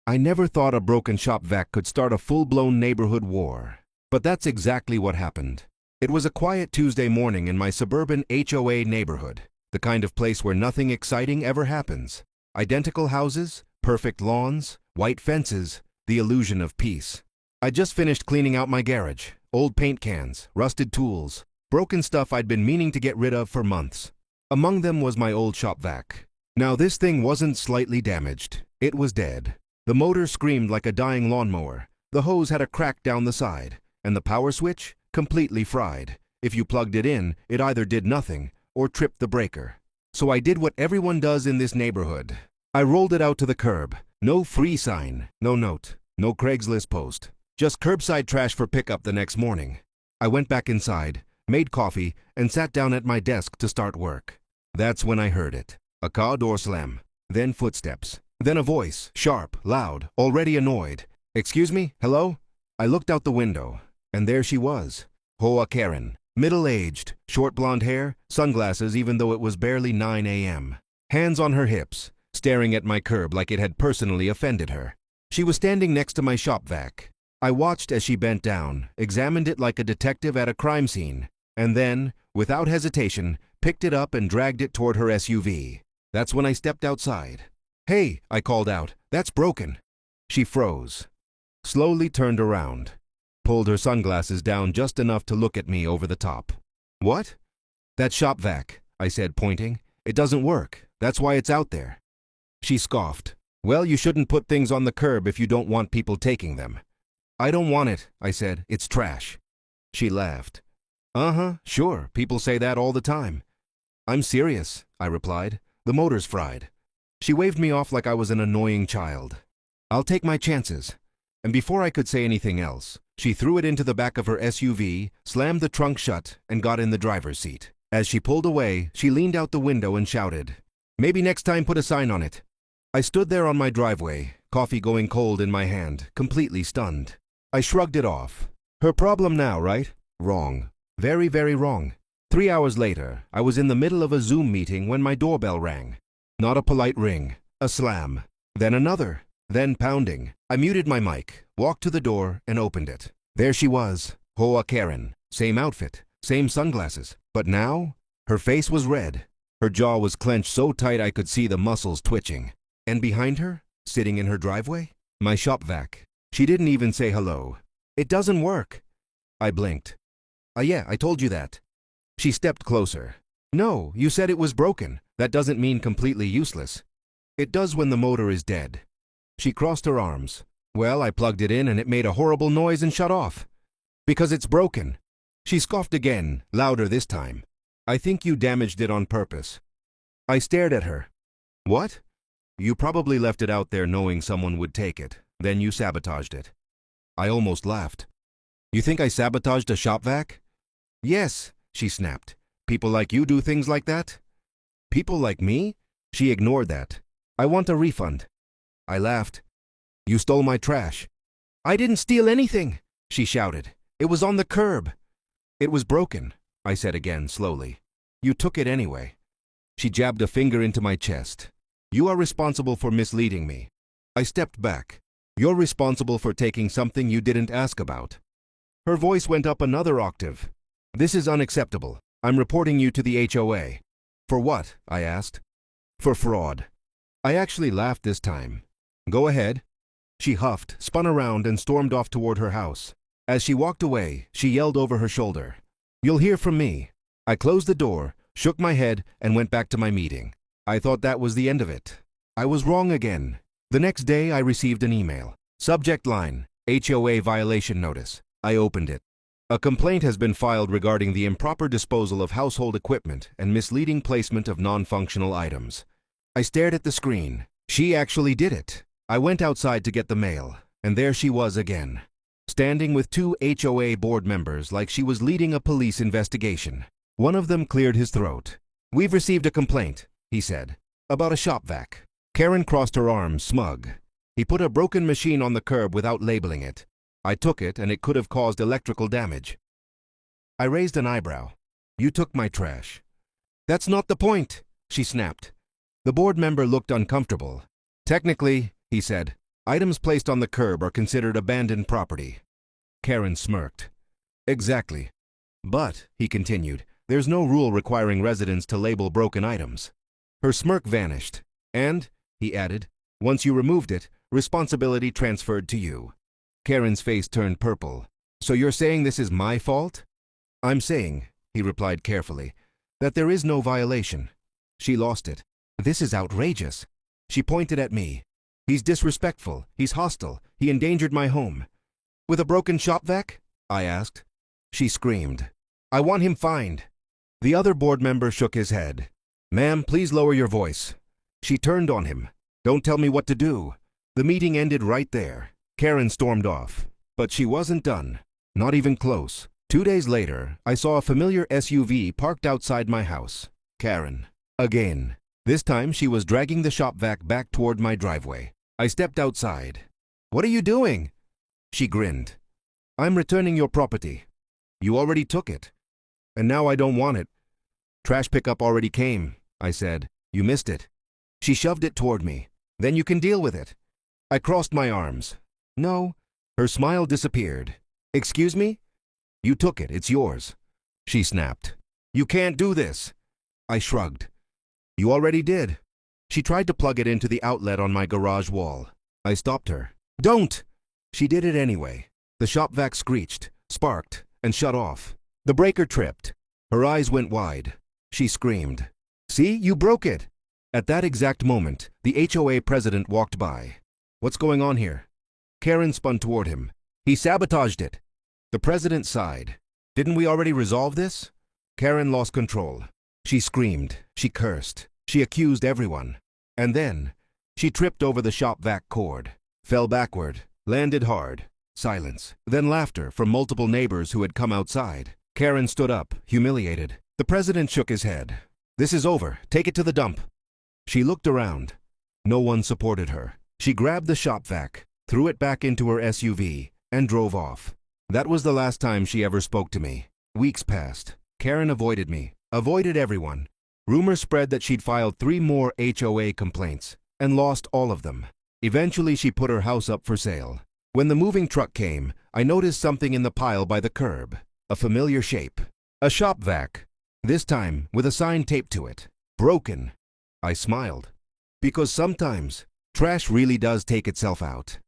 I never thought a broken shop vac could start a full-blown neighborhood war. But that's exactly what happened. It was a quiet Tuesday morning in my suburban HOA neighborhood, the kind of place where nothing exciting ever happens. Identical houses, perfect lawns, white fences, the illusion of peace. I just finished cleaning out my garage. Old paint cans, rusted tools, broken stuff I'd been meaning to get rid of for months. Among them was my old shop vac. Now this thing wasn't slightly damaged. It was dead. The motor screamed like a dying lawnmower. The hose had a crack down the side, and the power switch completely fried. If you plugged it in, it either did nothing or tripped the breaker. So I did what everyone does in this neighborhood. I rolled it out to the curb. No free sign, no note, no Craigslist post. Just curbside trash for pickup the next morning. I went back inside, made coffee, and sat down at my desk to start work. That's when I heard it. A car door slam, then footsteps, then a voice, sharp, loud, already annoyed. "Excuse me? Hello?" I looked out the window, and there she was. HOA Karen, middle-aged, short blonde hair, sunglasses even though it was barely 9 a.m. Hands on her hips, staring at my curb like it had personally offended her. She was standing next to my shop vac. I watched as she bent down, examined it like a detective at a crime scene, and then, without hesitation, picked it up and dragged it toward her SUV. That's when I stepped outside. "Hey," I called out, "that's broken." She froze, slowly turned around, pulled her sunglasses down just enough to look at me over the top. "What?" "That shop vac," I said, pointing. "It doesn't work. That's why it's out there." She scoffed. "Well, you shouldn't put things on the curb if you don't want people taking them." "I don't want it," I said. "It's trash." She laughed. "Uh-huh, sure, people say that all the time." "I'm serious," I replied. "The motor's fried." She waved me off like I was an annoying child. "I'll take my chances." And before I could say anything else, she threw it into the back of her SUV, slammed the trunk shut, and got in the driver's seat. As she pulled away, she leaned out the window and shouted, "Maybe next time put a sign on it." I stood there on my driveway, coffee going cold in my hand, completely stunned. I shrugged it off. Her problem now, right? Wrong. Very, very wrong. 3 hours later, I was in the middle of a Zoom meeting when my doorbell rang. Not a polite ring, a slam. Then another, then pounding. I muted my mic, walked to the door, and opened it. There she was, HOA Karen. Same outfit, same sunglasses. But now, her face was red. Her jaw was clenched so tight I could see the muscles twitching. And behind her, sitting in her driveway, my shop vac. She didn't even say hello. "It doesn't work." I blinked. Yeah, I told you that." She stepped closer. "No, you said it was broken. That doesn't mean completely useless." "It does when the motor is dead." She crossed her arms. "Well, I plugged it in and it made a horrible noise and shut off." "Because it's broken." She scoffed again, louder this time. "I think you damaged it on purpose." I stared at her. "What?" "You probably left it out there knowing someone would take it. Then you sabotaged it." I almost laughed. "You think I sabotaged a shop vac?" "Yes," she snapped. "People like you do things like that?" "People like me?" She ignored that. "I want a refund." I laughed. "You stole my trash." "I didn't steal anything," she shouted. "It was on the curb." "It was broken," I said again, slowly. "You took it anyway." She jabbed a finger into my chest. "You are responsible for misleading me." I stepped back. "You're responsible for taking something you didn't ask about." Her voice went up another octave. "This is unacceptable. I'm reporting you to the HOA." "For what?" I asked. "For fraud." I actually laughed this time. "Go ahead." She huffed, spun around, and stormed off toward her house. As she walked away, she yelled over her shoulder, "You'll hear from me." I closed the door, shook my head, and went back to my meeting. I thought that was the end of it. I was wrong again. The next day, I received an email. Subject line, HOA violation notice. I opened it. "A complaint has been filed regarding the improper disposal of household equipment and misleading placement of non-functional items." I stared at the screen. She actually did it. I went outside to get the mail, and there she was again, standing with 2 HOA board members like she was leading a police investigation. One of them cleared his throat. "We've received a complaint," he said, "about a shop vac." Karen crossed her arms, smug. "He put a broken machine on the curb without labeling it. I took it and it could have caused electrical damage." I raised an eyebrow. "You took my trash." "That's not the point," she snapped. The board member looked uncomfortable. "Technically," he said, Items placed on the curb are considered abandoned property. Karen smirked. Exactly. But, he continued, there's no rule requiring residents to label broken items. Her smirk vanished. And, he added, once you removed it, responsibility transferred to you. Karen's face turned purple. So you're saying this is my fault? I'm saying, he replied carefully, that there is no violation. She lost it. This is outrageous. She pointed at me. He's disrespectful. He's hostile. He endangered my home. With a broken shop vac? I asked. She screamed. I want him fined. The other board member shook his head. Ma'am, please lower your voice. She turned on him. Don't tell me what to do. The meeting ended right there. Karen stormed off. But she wasn't done. Not even close. 2 days later, I saw a familiar SUV parked outside my house. Karen. Again. This time she was dragging the shop vac back toward my driveway. I stepped outside. What are you doing? She grinned. I'm returning your property. You already took it. And now I don't want it. Trash pickup already came, I said. You missed it. She shoved it toward me. Then you can deal with it. I crossed my arms. No. Her smile disappeared. Excuse me? You took it. It's yours. She snapped. You can't do this. I shrugged. You already did. She tried to plug it into the outlet on my garage wall. I stopped her. Don't! She did it anyway. The shop vac screeched, sparked, and shut off. The breaker tripped. Her eyes went wide. She screamed. See, you broke it. At that exact moment, the HOA president walked by. What's going on here? Karen spun toward him. He sabotaged it. The president sighed. Didn't we already resolve this? Karen lost control. She screamed. She cursed. She accused everyone. And then, she tripped over the shop vac cord, fell backward, landed hard. Silence. Then laughter from multiple neighbors who had come outside. Karen stood up, humiliated. The president shook his head. This is over. Take it to the dump. She looked around. No one supported her. She grabbed the shop vac, threw it back into her SUV, and drove off. That was the last time she ever spoke to me. Weeks passed. Karen avoided me, avoided everyone. Rumors spread that she'd filed 3 more HOA complaints and lost all of them. Eventually, she put her house up for sale. When the moving truck came, I noticed something in the pile by the curb. A familiar shape. A shop vac. This time, with a sign taped to it. Broken. I smiled. Because sometimes, trash really does take itself out.